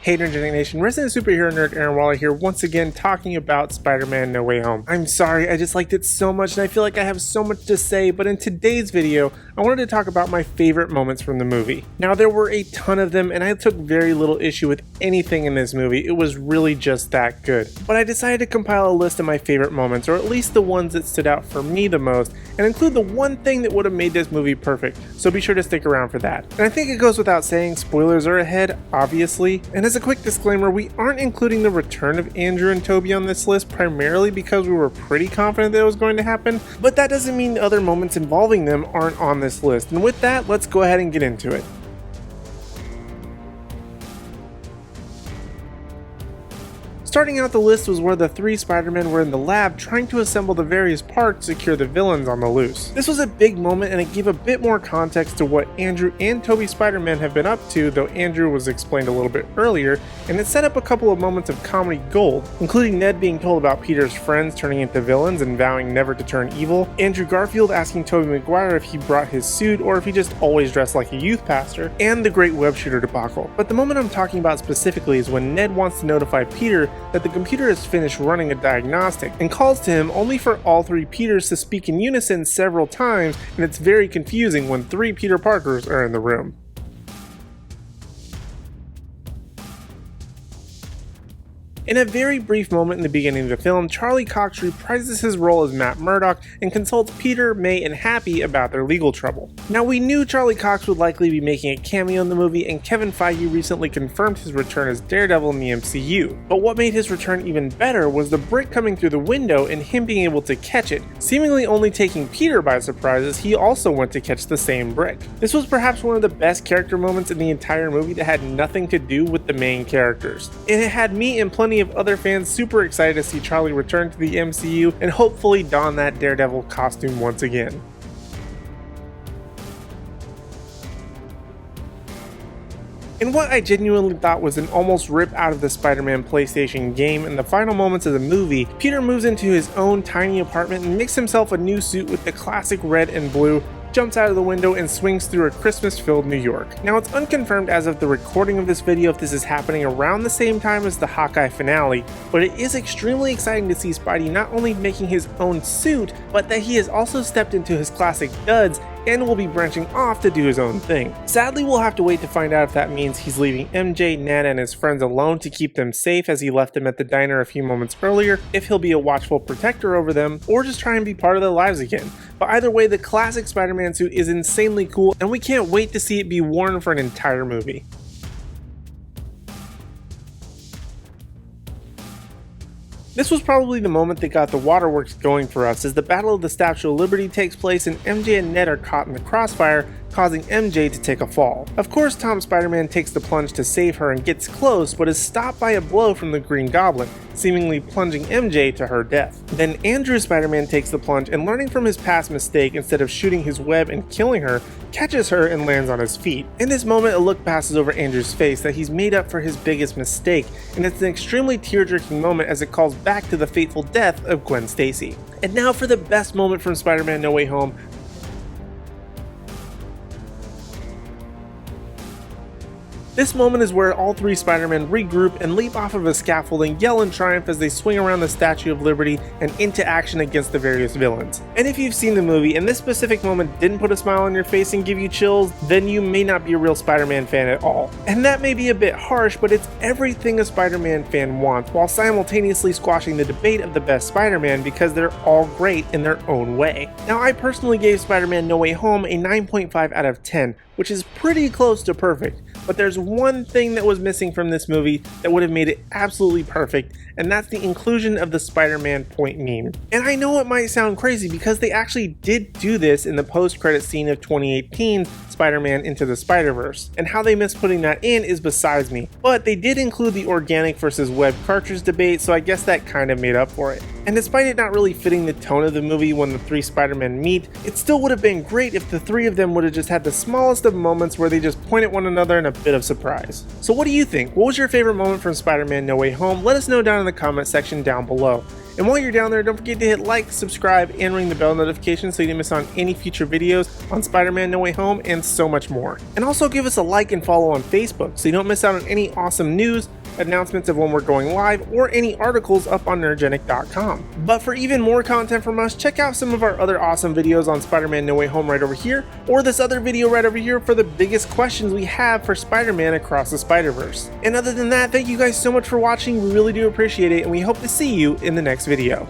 Hey Nerdgenic Nation, resident superhero nerd Aaron Waller here once again talking about Spider-Man No Way Home. I'm sorry, I just liked it so much and I feel like I have so much to say, but in today's video, I wanted to talk about my favorite moments from the movie. Now there were a ton of them and I took very little issue with anything in this movie, it was really just that good. But I decided to compile a list of my favorite moments, or at least the ones that stood out for me the most, and include the one thing that would have made this movie perfect, so be sure to stick around for that. And I think it goes without saying, spoilers are ahead, obviously, and as a quick disclaimer, we aren't including the return of Andrew and Toby on this list primarily because we were pretty confident that it was going to happen, but that doesn't mean other moments involving them aren't on this list. And with that, let's go ahead and get into it. Starting out the list was where the three Spider-Men were in the lab trying to assemble the various parts to secure the villains on the loose. This was a big moment and it gave a bit more context to what Andrew and Tobey Spider-Man have been up to, though Andrew was explained a little bit earlier, and it set up a couple of moments of comedy gold, including Ned being told about Peter's friends turning into villains and vowing never to turn evil, Andrew Garfield asking Tobey Maguire if he brought his suit or if he just always dressed like a youth pastor, and the great web shooter debacle. But the moment I'm talking about specifically is when Ned wants to notify Peter that the computer has finished running a diagnostic and calls to him only for all three Peters to speak in unison several times, and it's very confusing when three Peter Parkers are in the room. In a very brief moment in the beginning of the film, Charlie Cox reprises his role as Matt Murdock and consults Peter, May, and Happy about their legal trouble. Now we knew Charlie Cox would likely be making a cameo in the movie, and Kevin Feige recently confirmed his return as Daredevil in the MCU. But what made his return even better was the brick coming through the window and him being able to catch it, seemingly only taking Peter by surprise as he also went to catch the same brick. This was perhaps one of the best character moments in the entire movie that had nothing to do with the main characters. And it had me and plenty of other fans super excited to see Charlie return to the MCU and hopefully don that Daredevil costume once again. In what I genuinely thought was an almost rip out of the Spider-Man PlayStation game, in the final moments of the movie, Peter moves into his own tiny apartment and makes himself a new suit with the classic red and blue, jumps out of the window and swings through a Christmas-filled New York. Now it's unconfirmed as of the recording of this video if this is happening around the same time as the Hawkeye finale, but it is extremely exciting to see Spidey not only making his own suit, but that he has also stepped into his classic duds and will be branching off to do his own thing. Sadly, we'll have to wait to find out if that means he's leaving MJ, Nana, and his friends alone to keep them safe as he left them at the diner a few moments earlier, if he'll be a watchful protector over them, or just try and be part of their lives again. But either way, the classic Spider-Man suit is insanely cool, and we can't wait to see it be worn for an entire movie. This was probably the moment that got the waterworks going for us, as the Battle of the Statue of Liberty takes place and MJ and Ned are caught in the crossfire, causing MJ to take a fall. Of course, Tom Spider-Man takes the plunge to save her and gets close, but is stopped by a blow from the Green Goblin, seemingly plunging MJ to her death. Then Andrew Spider-Man takes the plunge and, learning from his past mistake, instead of shooting his web and killing her, catches her and lands on his feet. In this moment, a look passes over Andrew's face that he's made up for his biggest mistake, and it's an extremely tear-jerking moment as it calls back to the fateful death of Gwen Stacy. And now for the best moment from Spider-Man No Way Home. This moment is where all three Spider-Men regroup and leap off of a scaffold and yell in triumph as they swing around the Statue of Liberty and into action against the various villains. And if you've seen the movie and this specific moment didn't put a smile on your face and give you chills, then you may not be a real Spider-Man fan at all. And that may be a bit harsh, but it's everything a Spider-Man fan wants, while simultaneously squashing the debate of the best Spider-Man because they're all great in their own way. Now, I personally gave Spider-Man No Way Home a 9.5 out of 10, which is pretty close to perfect. But there's one thing that was missing from this movie that would have made it absolutely perfect, and that's the inclusion of the Spider-Man point meme. And I know it might sound crazy because they actually did do this in the post-credit scene of 2018 Spider-Man Into the Spider-Verse, and how they missed putting that in is besides me. But they did include the organic versus web cartridge debate, so I guess that kind of made up for it. And despite it not really fitting the tone of the movie when the three Spider-Men meet, it still would have been great if the three of them would have just had the smallest of moments where they just point at one another in a bit of surprise. So what do you think? What was your favorite moment from Spider-Man No Way Home? Let us know down in the comment section down below. And while you're down there, don't forget to hit like, subscribe, and ring the bell notification so you don't miss on any future videos on Spider-Man No Way Home and so much more. And also give us a like and follow on Facebook so you don't miss out on any awesome news, announcements of when we're going live, or any articles up on Nerdgenic.com. But for even more content from us, check out some of our other awesome videos on Spider-Man No Way Home right over here, or this other video right over here for the biggest questions we have for Spider-Man across the Spider-Verse. And other than that, thank you guys so much for watching, we really do appreciate it, and we hope to see you in the next video.